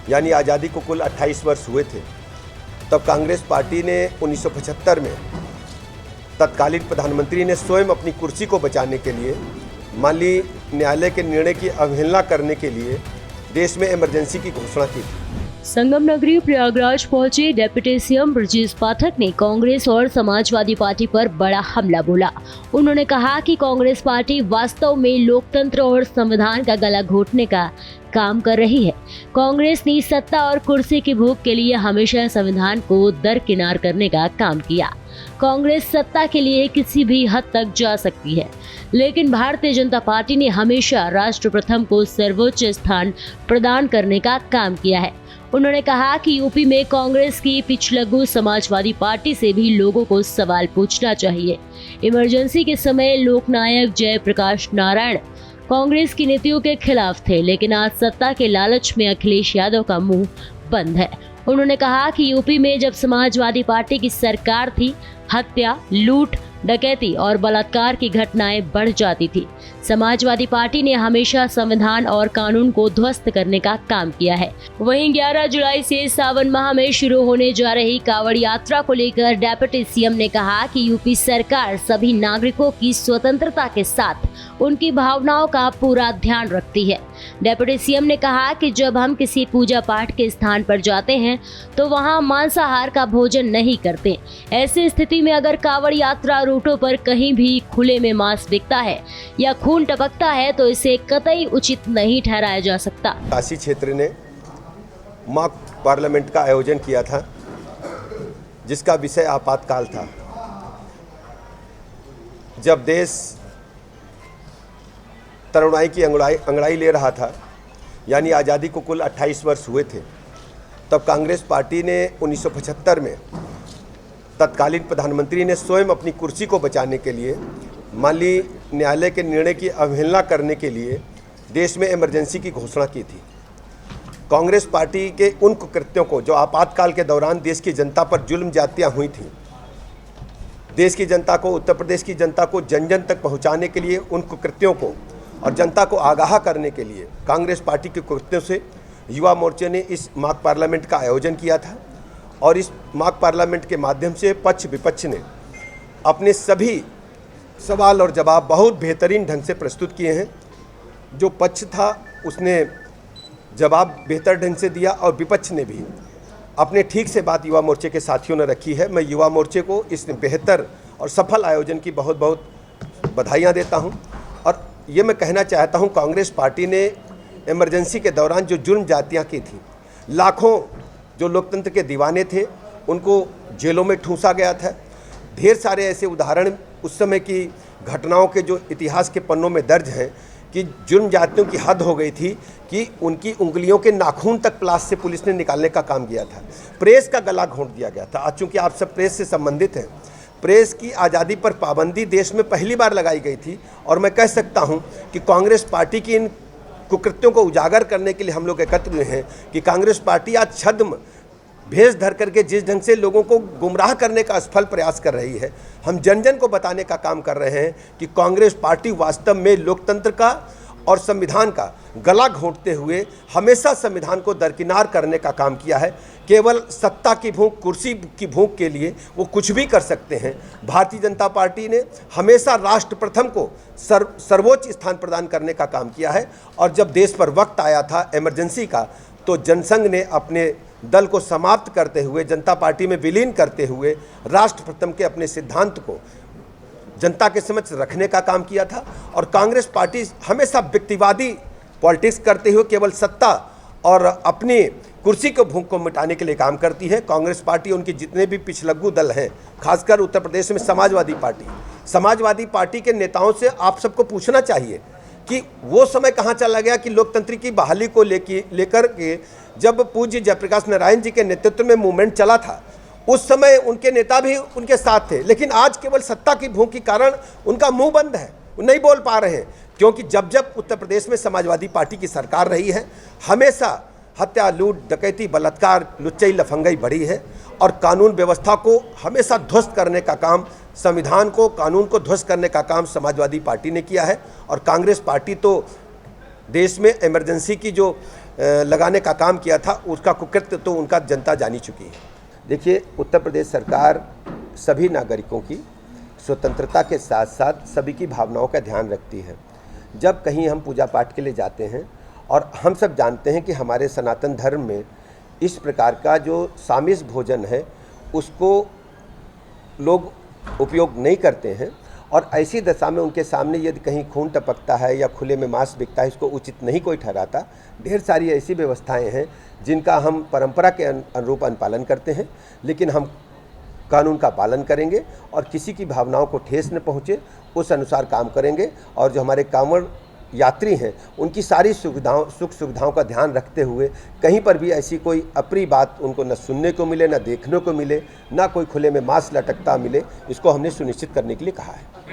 यानी आज़ादी को कुल 28 वर्ष हुए थे, तब कांग्रेस पार्टी ने 1975 में तत्कालीन प्रधानमंत्री ने स्वयं अपनी कुर्सी को बचाने के लिए माननीय न्यायालय के निर्णय की अवहेलना करने के लिए देश में इमरजेंसी की घोषणा की थी। संगम नगरी प्रयागराज पहुंचे डिप्टी सीएम ब्रजेश पाठक ने कांग्रेस और समाजवादी पार्टी पर बड़ा हमला बोला। उन्होंने कहा कि कांग्रेस पार्टी वास्तव में लोकतंत्र और संविधान का गला घोटने का काम कर रही है। कांग्रेस ने सत्ता और कुर्सी की भूख के लिए हमेशा संविधान को दरकिनार करने का काम किया। कांग्रेस सत्ता के लिए किसी भी हद तक जा सकती है, लेकिन भारतीय जनता पार्टी ने हमेशा राष्ट्र प्रथम को सर्वोच्च स्थान प्रदान करने का काम किया है। उन्होंने कहा कि यूपी में कांग्रेस की पिछलग्गू समाजवादी पार्टी से भी लोगों को सवाल पूछना चाहिए। इमरजेंसी के समय लोकनायक जयप्रकाश नारायण कांग्रेस की नीतियों के खिलाफ थे, लेकिन आज सत्ता के लालच में अखिलेश यादव का मुंह बंद है। उन्होंने कहा कि यूपी में जब समाजवादी पार्टी की सरकार थी, हत्या, लूट, डकैती और बलात्कार की घटनाएं बढ़ जाती थी। समाजवादी पार्टी ने हमेशा संविधान और कानून को ध्वस्त करने का काम किया है। वहीं 11 जुलाई से सावन माह में शुरू होने जा रही कांवड़ यात्रा को लेकर डिप्टी सीएम ने कहा कि यूपी सरकार सभी नागरिकों की स्वतंत्रता के साथ उनकी भावनाओं का पूरा ध्यान रखती है। डिप्टी सीएम ने कहा कि जब हम किसी पूजा पाठ के स्थान पर जाते हैं तो वहां मांसाहार का भोजन नहीं करते। ऐसी स्थिति में अगर कांवड़ यात्रा रूटों पर कहीं भी खुले में मांस बिकता है या खून टपकता है तो इसे कतई उचित नहीं ठहराया जा सकता। काशी क्षेत्र ने मॉक पार्लियामेंट का आयोजन किया था, जिसका विषय आपातकाल था। जब देश तरुणाई की अंगड़ाई ले रहा था, यानी आज़ादी को कुल 28 वर्ष हुए थे, तब कांग्रेस पार्टी ने 1975 में तत्कालीन प्रधानमंत्री ने स्वयं अपनी कुर्सी को बचाने के लिए माननीय न्यायालय के निर्णय की अवहेलना करने के लिए देश में इमरजेंसी की घोषणा की थी। कांग्रेस पार्टी के उन कुकृत्यों को, जो आपातकाल के दौरान देश की जनता पर जुल्म ज्यादतियाँ हुई थी, देश की जनता को, उत्तर प्रदेश की जनता को जन जन तक पहुँचाने के लिए उन कुकृत्यों को और जनता को आगाह करने के लिए कांग्रेस पार्टी के कुकृत्यों से युवा मोर्चे ने इस मॉक पार्लियामेंट का आयोजन किया था। और इस मॉक पार्लियामेंट के माध्यम से पक्ष विपक्ष ने अपने सभी सवाल और जवाब बहुत बेहतरीन ढंग से प्रस्तुत किए हैं। जो पक्ष था उसने जवाब बेहतर ढंग से दिया और विपक्ष ने भी अपने ठीक से बात युवा मोर्चे के साथियों ने रखी है। मैं युवा मोर्चे को इस बेहतर और सफल आयोजन की बहुत बहुत बधाइयाँ देता हूँ। और ये मैं कहना चाहता हूँ, कांग्रेस पार्टी ने इमरजेंसी के दौरान जो जुर्म जातियाँ की थी, लाखों जो लोकतंत्र के दीवाने थे उनको जेलों में ठूंसा गया था। ढेर सारे ऐसे उदाहरण उस समय की घटनाओं के जो इतिहास के पन्नों में दर्ज हैं कि जुर्म जातियों की हद हो गई थी कि उनकी उंगलियों के नाखून तक प्लास से पुलिस ने निकालने का काम किया था। प्रेस का गला घोंट दिया गया था। आज चूँकि आप सब प्रेस से संबंधित हैं, प्रेस की आज़ादी पर पाबंदी देश में पहली बार लगाई गई थी। और मैं कह सकता हूं कि कांग्रेस पार्टी की इन कुकृत्यों को उजागर करने के लिए हम लोग एकत्र हुए हैं कि कांग्रेस पार्टी आज छद्म भेष धर करके जिस ढंग से लोगों को गुमराह करने का असफल प्रयास कर रही है, हम जन जन को बताने का काम कर रहे हैं कि कांग्रेस पार्टी वास्तव में लोकतंत्र का और संविधान का गला घोंटते हुए हमेशा संविधान को दरकिनार करने का काम किया है। केवल सत्ता की भूख, कुर्सी की भूख के लिए वो कुछ भी कर सकते हैं। भारतीय जनता पार्टी ने हमेशा राष्ट्र प्रथम को सर्वोच्च स्थान प्रदान करने का काम किया है। और जब देश पर वक्त आया था इमरजेंसी का, तो जनसंघ ने अपने दल को समाप्त करते हुए, जनता पार्टी में विलीन करते हुए राष्ट्र प्रथम के अपने सिद्धांत को जनता के समक्ष रखने का काम किया था। और कांग्रेस पार्टी हमेशा व्यक्तिवादी पॉलिटिक्स करते हुए केवल सत्ता और अपनी कुर्सी के भूख को मिटाने के लिए काम करती है। कांग्रेस पार्टी, उनके जितने भी पिछलग्गू दल हैं, खासकर उत्तर प्रदेश में समाजवादी पार्टी के नेताओं से आप सबको पूछना चाहिए कि वो समय कहाँ चला गया कि लोकतंत्र की बहाली को लेकर के जब पूज्य जयप्रकाश नारायण जी के नेतृत्व में मूवमेंट चला था, उस समय उनके नेता भी उनके साथ थे। लेकिन आज केवल सत्ता की भूख के कारण उनका मुंह बंद है, वो नहीं बोल पा रहे हैं। क्योंकि जब जब उत्तर प्रदेश में समाजवादी पार्टी की सरकार रही है, हमेशा हत्या, लूट, डकैती, बलात्कार, लुच्चई लफंगई बढ़ी है। और कानून व्यवस्था को हमेशा ध्वस्त करने का काम, संविधान को, कानून को ध्वस्त करने का काम समाजवादी पार्टी ने किया है। और कांग्रेस पार्टी तो देश में इमरजेंसी की जो लगाने का काम किया था, उसका कुकृत्य तो उनका जनता जानी चुकी है। देखिए, उत्तर प्रदेश सरकार सभी नागरिकों की स्वतंत्रता के साथ साथ सभी की भावनाओं का ध्यान रखती है। जब कहीं हम पूजा पाठ के लिए जाते हैं, और हम सब जानते हैं कि हमारे सनातन धर्म में इस प्रकार का जो सामिस भोजन है उसको लोग उपयोग नहीं करते हैं, और ऐसी दशा में उनके सामने यदि कहीं खून टपकता है या खुले में मांस बिकता है, इसको उचित नहीं कोई ठहराता। ढेर सारी ऐसी व्यवस्थाएं हैं जिनका हम परंपरा के अनुरूप अनुपालन करते हैं, लेकिन हम कानून का पालन करेंगे और किसी की भावनाओं को ठेस न पहुँचे उस अनुसार काम करेंगे। और जो हमारे कांवड़ यात्री हैं उनकी सारी सुख सुविधाओं का ध्यान रखते हुए कहीं पर भी ऐसी कोई अप्रिय बात उनको न सुनने को मिले, न देखने को मिले, न कोई खुले में मांस लटकता मिले, इसको हमने सुनिश्चित करने के लिए कहा है।